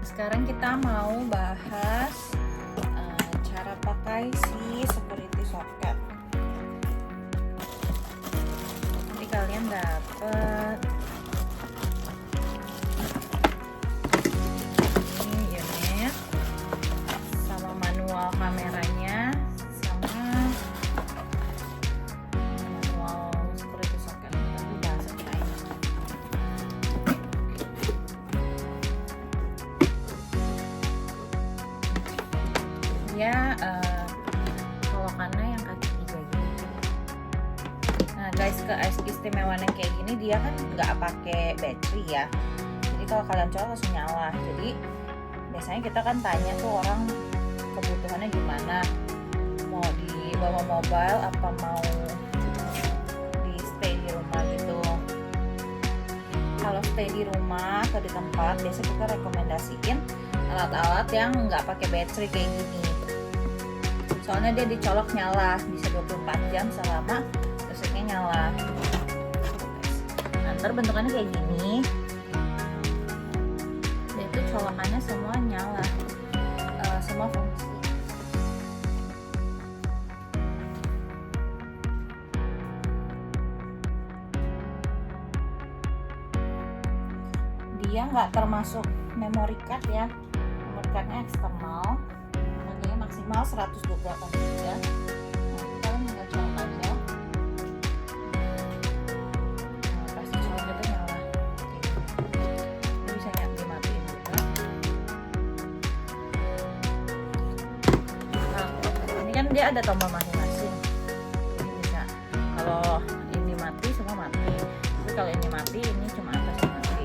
Sekarang kita mau bahas cara pakai si security socket. Nanti kalian dapat ini unit sama manual kameranya sama manual security socket. Itu bahasa China. Ya colokannya yang kaki 3 gitu. Nah guys, keistimewaan yang kayak gini dia kan nggak pakai baterai ya, jadi kalau kalian colok langsung nyala. Jadi biasanya kita kan tanya tuh orang kebutuhannya gimana, mau dibawa mobile apa mau di stay di rumah gitu. Kalau stay di rumah atau di tempat biasa kita rekomendasiin alat-alat yang nggak pakai baterai kayak gini. Soalnya dia dicolok nyala bisa 24 jam selama listriknya nyala. Ntar bentukannya kayak gini. Dan itu colokannya semua nyala, semua fungsi. Dia nggak termasuk memory card ya. Memory cardnya eksternal. Maksimal 128 GB. Kalian tinggal colok aja. Nah, pasti colok itu nyala. Ini bisa dimatiin juga. Nah, ini kan dia ada tombol masing-masing. Ini bisa. Kalau ini mati semua mati. Tapi kalau ini mati, ini cuma atas yang mati.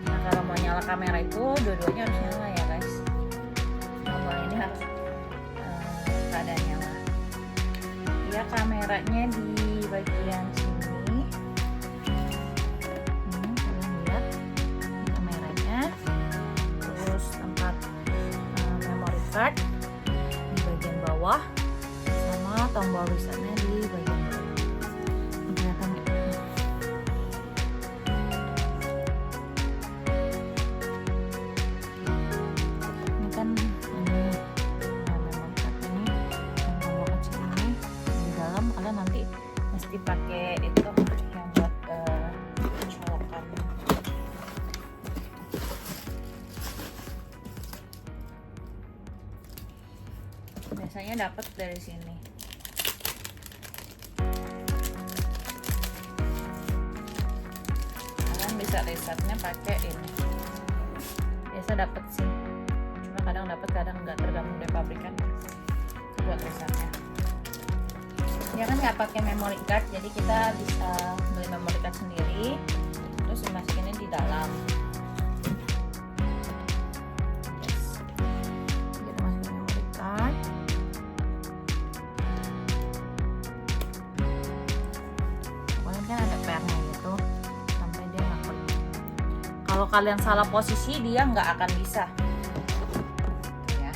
Nah, kalau mau nyala kamera itu dua-duanya harus nyala ya. Harus keadaan nyala. Dia kameranya di bagian sini. Kalian lihat kameranya. Terus tempat memory card di bagian bawah, sama tombol resetnya di bagian bawah. Kelihatan nggak? Ini kan nanti mesti pakai itu yang buat colokan. Biasanya dapat dari sini. Kalian bisa resetnya pakai ini. Biasa dapat sih. Cuma kadang dapat, kadang enggak, tergantung dari pabrikan buat resetnya. Dia kan nggak pakai memory card, jadi kita bisa beli memory card sendiri terus dimasukinnya di dalam. Kita masukin memory card. Pokoknya kan ada pernya gitu sampai dia ngakut. Kalau kalian salah posisi dia nggak akan bisa ya.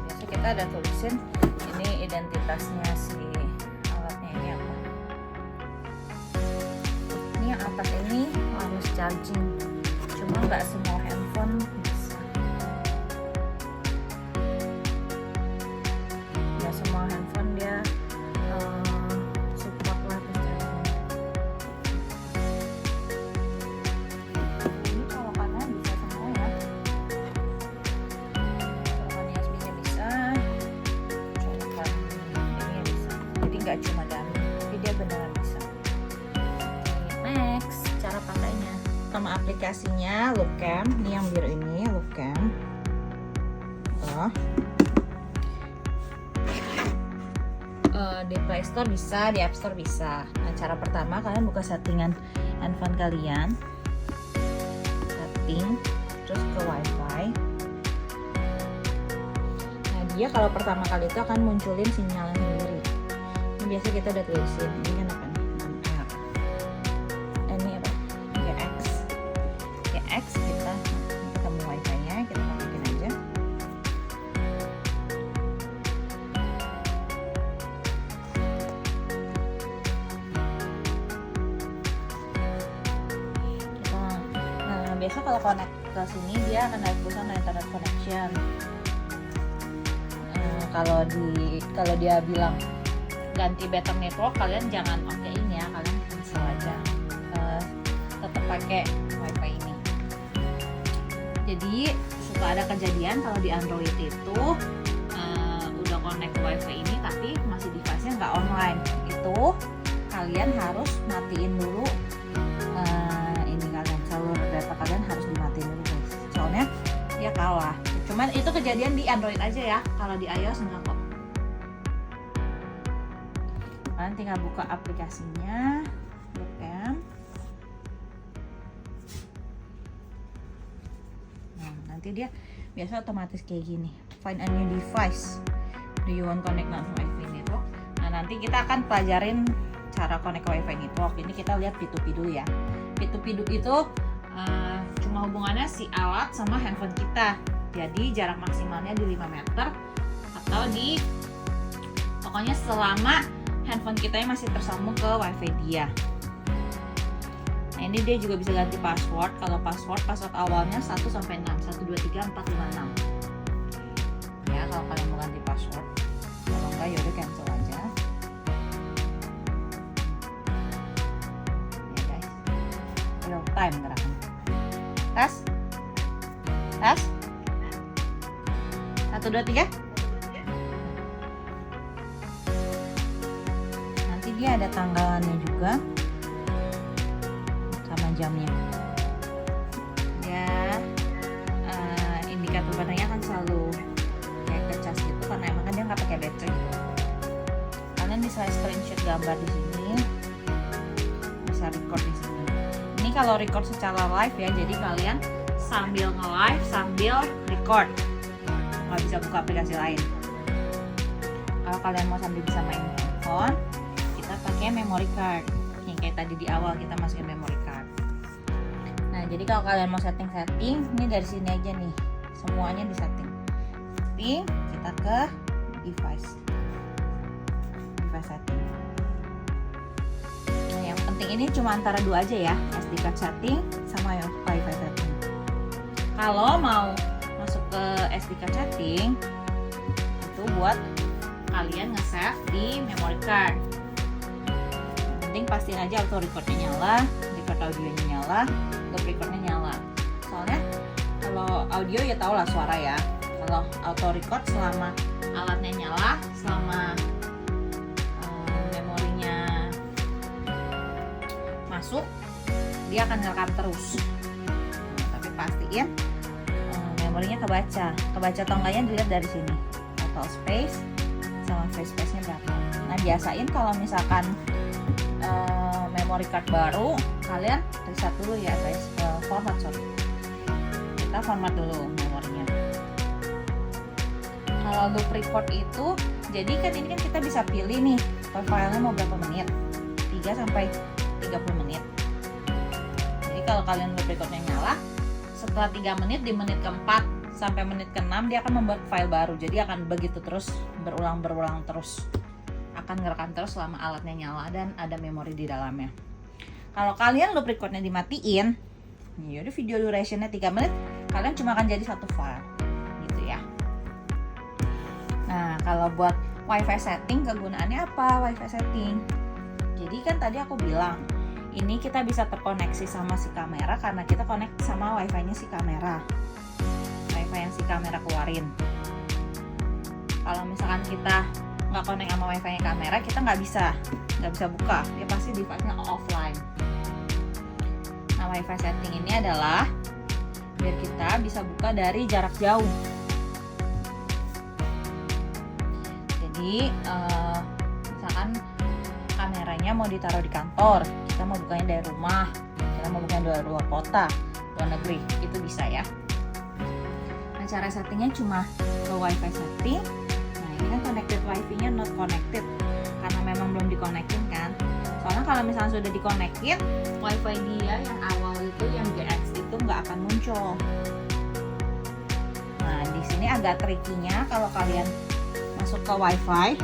Biasa kita ada tulisin ini identitasnya si alatnya ini apa. Ini yang atas ini harus charging, cuma nggak semua handphone bisa. Nggak semua handphone dia support lah charging. Ini colokannya bisa semua ya. Colokan USB-nya bisa, nggak cuma dummy, tapi dia beneran bisa. Next, cara pakainya. Sama aplikasinya Loopcam, ini yang biru ini Loopcam. Di Play Store bisa, di App Store bisa. Nah, cara pertama kalian buka settingan handphone kalian, setting, terus ke WiFi. Nah, dia kalau pertama kali itu akan munculin sinyal sendiri. Biasa kita udah tulisin ini kan apa nih, 6R. Ini apa? GX kita ketemu wifi nya, kita masukin aja. biasa kalau connect ke sini dia akan ada tulisan internet connection. Kalau dia bilang ganti better network, kalian jangan okein ya, kalian cancel aja. Tetap pakai wifi ini. Jadi suka ada kejadian kalau di Android itu udah connect wifi ini tapi masih device-nya nggak online. Itu kalian harus matiin dulu salur data kalian harus dimatiin dulu guys. Soalnya dia kalah. Cuman itu kejadian di Android aja ya. Kalau di iOS enggak kok. Kalian tinggal buka aplikasinya, bukan. Nah, nanti dia biasa otomatis kayak gini. Find a new device. Do you want connect langsung Wi-Fi network? Nah, nanti kita akan pelajarin cara connect Wi-Fi network. Ini kita lihat P2P dulu ya. P2P itu cuma hubungannya si alat sama handphone kita. Jadi jarak maksimalnya di 5 meter atau di pokoknya selama handphone kita masih tersambung ke wifi dia. Nah, ini dia juga bisa ganti password. Kalau password awalnya 1 sampai 6, 1 2 3 4 5 6. Ya, kalau kalian mau ganti password. Kalau enggak ya udah cancel aja. Ya guys. Real time gerakan. Tes. 1 2 3. Nanti dia ada tanggalannya juga sama jamnya. Ya, indikator baterainya kan selalu kayak kecas gitu karena emang kan dia nggak pakai baterai. Kalian bisa screenshot gambar di sini, bisa record di sini. Ini kalau record secara live ya, jadi kalian sambil nge-live sambil record, nggak bisa buka aplikasi lain. Kalau kalian mau sambil bisa main handphone, kita pakai memory card yang kayak tadi di awal kita masukin memory card. Nah, jadi kalau kalian mau setting, ini dari sini aja nih, semuanya di setting. Kita ke device setting. Nah, yang penting ini cuma antara dua aja ya, SD card setting sama yang Wi-Fi setting. Kalau mau masuk ke SD card setting, itu buat kalian nge-save di memory card. Yang penting pastiin aja auto recordnya nyala, record audionya nyala, loop recordnya nyala. Soalnya kalau audio ya tau lah suara ya. Kalau auto record selama alatnya nyala, selama memorinya masuk, dia akan ngerekam terus. Nah, tapi pastiin memorinya kebaca atau enggaknya dilihat dari sini, total space sama free space-nya berapa. Nah, biasain kalau misalkan memory card baru, kalian reset dulu ya guys, kita format dulu memorinya. Kalau loop record itu, jadi kan ini kan kita bisa pilih nih filenya mau berapa menit, 3 sampai 30 menit. Jadi kalau kalian loop recordnya nyala, setelah 3 menit, di menit keempat sampai menit ke-6 dia akan membuat file baru. Jadi akan begitu terus, berulang terus, akan ngerekam terus selama alatnya nyala dan ada memori di dalamnya. Kalau kalian loop recordnya dimatiin, yaudah video durationnya 3 menit, kalian cuma akan jadi satu file gitu ya. Nah, kalau buat Wi-Fi setting, kegunaannya apa Wi-Fi setting? Jadi kan tadi aku bilang, ini kita bisa terkoneksi sama si kamera karena kita connect sama Wi-Fi-nya si kamera. Wi-Fi yang si kamera keluarin. Kalau misalkan kita nggak connect sama Wi-Fi-nya kamera, kita nggak bisa buka. Dia pasti device-nya offline. Nah, Wi-Fi setting ini adalah biar kita bisa buka dari jarak jauh. Jadi misalkan kameranya mau ditaruh di kantor, kita mau bukanya dari rumah, kita mau bukanya dari luar kota, luar negeri, itu bisa ya. Nah, cara settingnya cuma ke Wi-Fi setting. Nah, ini kan connected Wi-Fi-nya not connected karena memang belum dikonektin kan. Soalnya kalau misalnya sudah dikonektin, Wi-Fi dia yang awal itu, yang GX itu nggak akan muncul. Nah, di sini agak tricky-nya kalau kalian masuk ke Wi-Fi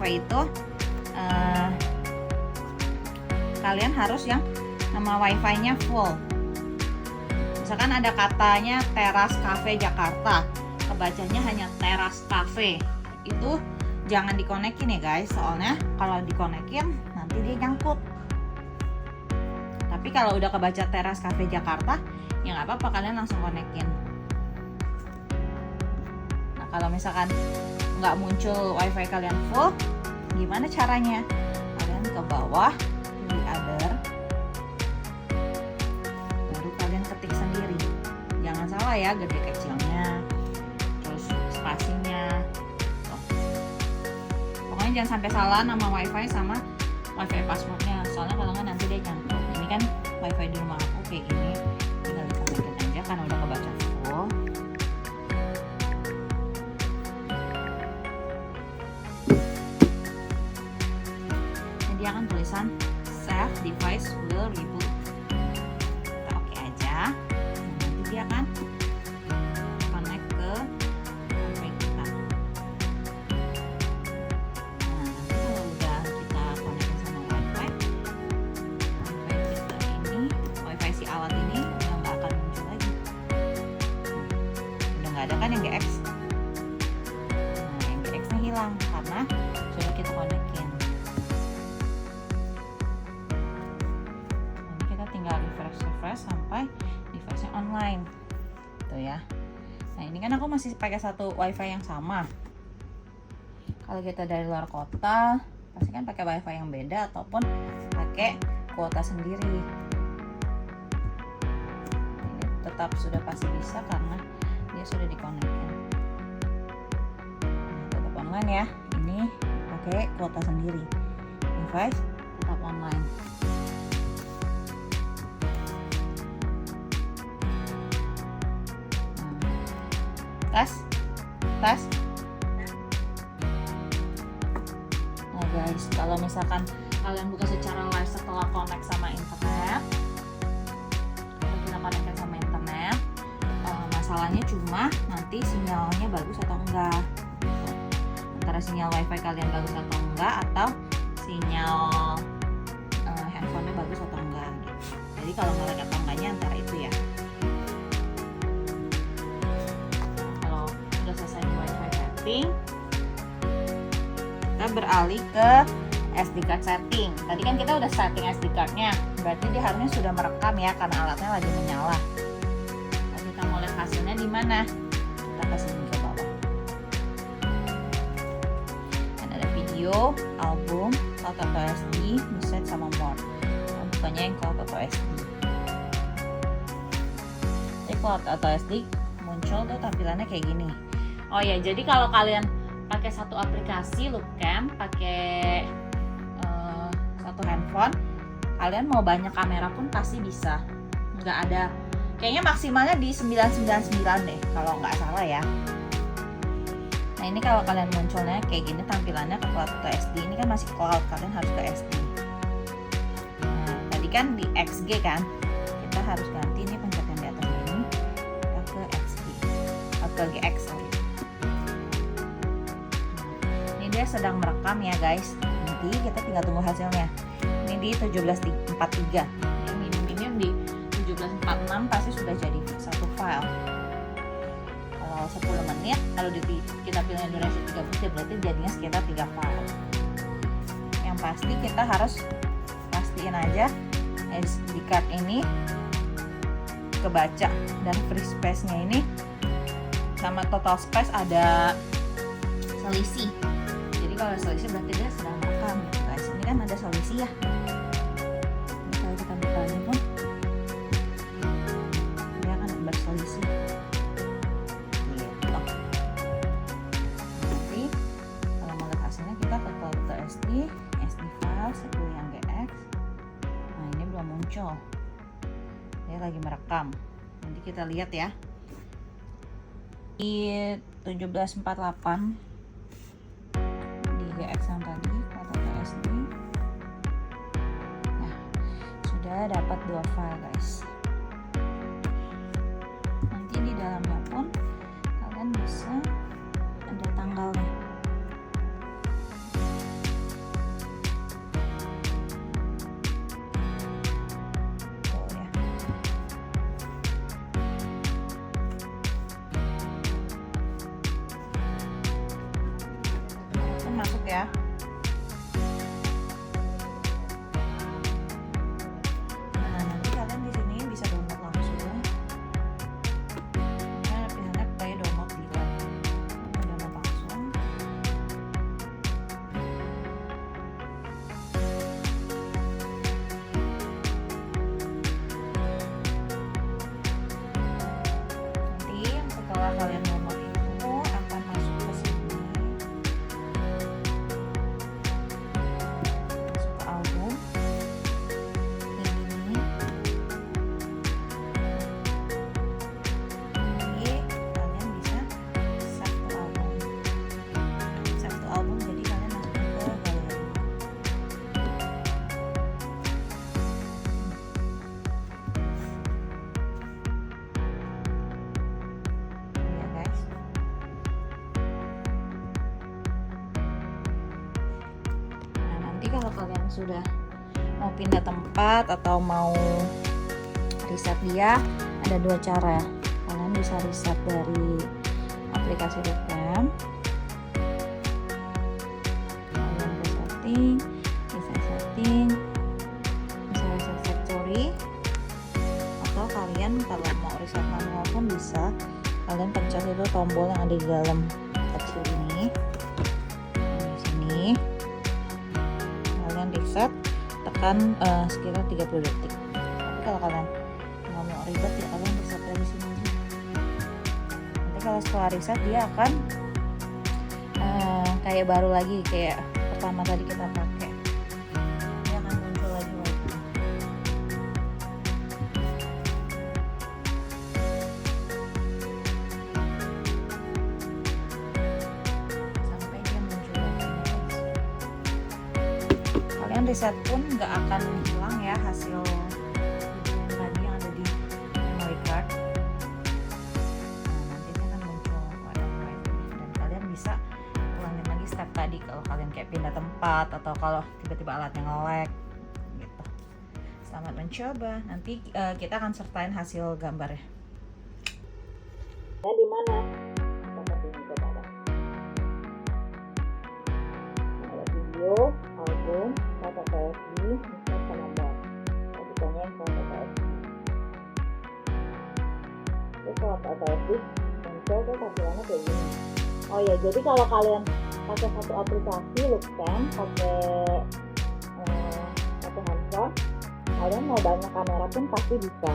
itu kalian harus yang nama wifi-nya full. Misalkan ada katanya Teras Cafe Jakarta, kebacanya hanya Teras Cafe, itu jangan dikonekin ya guys, soalnya kalau dikonekin nanti dia nyangkut. Tapi kalau udah kebaca Teras Cafe Jakarta, ya nggak apa-apa, kalian langsung konekin. Nah kalau misalkan nggak muncul wifi kalian full, gimana caranya? Kalian ke bawah, pilih other, baru kalian ketik sendiri. Jangan salah ya, gede kecilnya, terus spasinya. Pokoknya jangan sampai salah nama wifi sama wifi passwordnya, soalnya kalau nggak nanti dia nyangkut. Ini kan wifi di rumah aku kayak gini, tinggal dikonekin aja karena udah kebaca full. Dia akan tulisan save device will reboot. Kita oke aja. Nanti dia akan connect ke wifi kita. Nah nanti kalau udah kita connect sama wifi kita ini, wifi si alat ini udah nggak akan muncul lagi. Udah nggak ada kan yang GX. Nah yang GX nya hilang karena sudah kita konekin. Tinggal refresh sampai device-nya online gitu ya. Nah ini kan aku masih pakai satu wifi yang sama. Kalau kita dari luar kota pasti kan pakai wifi yang beda ataupun pakai kuota sendiri. Ini tetap sudah pasti bisa karena dia sudah dikonekin. Nah, tetap online ya. Ini pakai kuota sendiri. Device tetap online. tes. Nah guys, kalau misalkan kalian buka secara live setelah connect sama internet, kalau kita connect sama internet, masalahnya cuma nanti sinyalnya bagus atau enggak, antara sinyal wifi kalian bagus atau enggak, atau sinyal handphonenya bagus atau enggak gitu. Jadi kalau nggak ada enggaknya antara itu ya. Kita beralih ke SD card setting. Tadi kan kita udah setting SD cardnya, berarti dia harusnya sudah merekam ya karena alatnya lagi menyala. Nah, kita mau lihat hasilnya di mana? Kita kasih ke bawah. Dan ada video, album, cloud atau SD, message sama more. Nah, bukannya yang cloud atau SD. Jadi cloud atau SD muncul tuh tampilannya kayak gini. Oh ya, jadi kalau kalian pakai satu aplikasi Loopcam, pakai satu handphone, kalian mau banyak kamera pun pasti bisa. Nggak ada, kayaknya maksimalnya di 999 deh, kalau nggak salah ya. Nah ini kalau kalian munculnya kayak gini tampilannya ke cloud atau SD, ini kan masih cloud, kalian harus ke SD. Nah tadi kan di XG kan, kita harus ganti ini pencet di atas ini, kita ke XG, atau GX sorry. Dia sedang merekam ya guys, nanti kita tinggal tunggu hasilnya. Ini di 17.43, yang minim di 17.46 pasti sudah jadi satu file. Kalau 10 menit, kalau kita pilih durasi 3 menit berarti jadinya sekitar 3 file. Yang pasti kita harus pastiin aja SD card ini kebaca dan free space nya ini sama total space ada selisih. Jadi kalau selisih berarti dia sedang merekam gitu guys. Ini kan ada selisih ya. Ini kalau kita buka ini pun dia akan berselisih gitu. Nanti kalau mau lihat hasilnya kita ke cloud atau SD file, saya pilih yang GX. Nah ini belum muncul, dia lagi merekam. Nanti kita lihat ya di 17.48 GX yang tadi atau SD. Nah sudah dapat 2 file guys. Nanti di dalamnya pun kalian bisa ada tanggalnya. sudah mau pindah tempat atau mau riset dia, ada dua cara. Kalian bisa riset dari aplikasi Bookcamp. Kalian ke setting, bisa setting, bisa riset factory, atau kalian kalau mau riset manual pun bisa. Kalian pencet itu tombol yang ada di dalam kecil ini. Di sini kalian riset, tekan sekitar 30 detik. Tapi kalau kalian nggak mau ribet ya kalian riset dari sini aja. Nanti kalau setelah riset dia akan kayak baru lagi, kayak pertama tadi kita pakai, dia akan muncul lagi. Sampai dia muncul lagi, guys. Kalian riset pun nggak akan hilang ya hasil yang tadi yang ada di memory card. Nanti dia akan muncul dan kalian bisa ulangin lagi step tadi kalau kalian kayak pindah tempat atau kalau tiba-tiba alatnya nge-lag gitu. Selamat mencoba. Nanti kita akan sertain hasil gambarnya. Di mana? Ada video, album, foto PSD, misal nomor. Bukannya yang foto PSD. Terus kalau foto PSD muncul tuh tampilannya kayak gini. Oh ya, jadi kalau kalian pakai satu aplikasi Bookcamp, pakai satu handphone, kalian mau banyak kamera pun pasti bisa.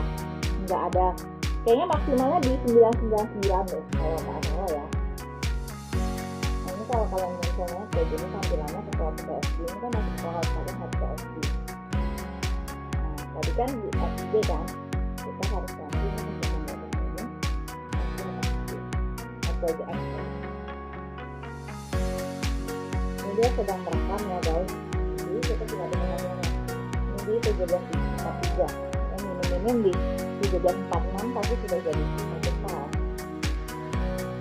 Nggak ada, kayaknya maksimalnya di 999 deh kalau nggak salah ya. Nah ini kalau kalian munculnya kayak gini tampilannya sesuatu PSD, ini kan masih kalau kalian harus PSD. Nah tadi kan di SD kan, kita harus ganti ini sebagai extra. Ini dia sedang merekam ya guys, jadi kita tinggal dengarnya. Ini di 17.43, yang minim-minim di 17.46 pasti sudah jadi satu file.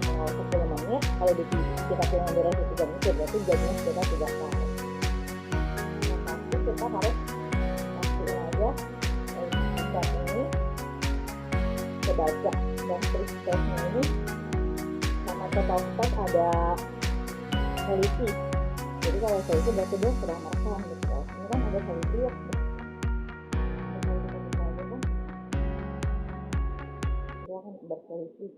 Kalau 10 menit, kalau kita tinggal durasi 3 menit berarti jadinya sudah 3 file. Nah pasti kita harus pastiin aja chat ini kebaca dan terus space-nya ini sama total space ada selisih. Jadi kalau selisih berarti dia sudah merekam gitu. Ini kan ada selisih ya. Dia akan berselisih.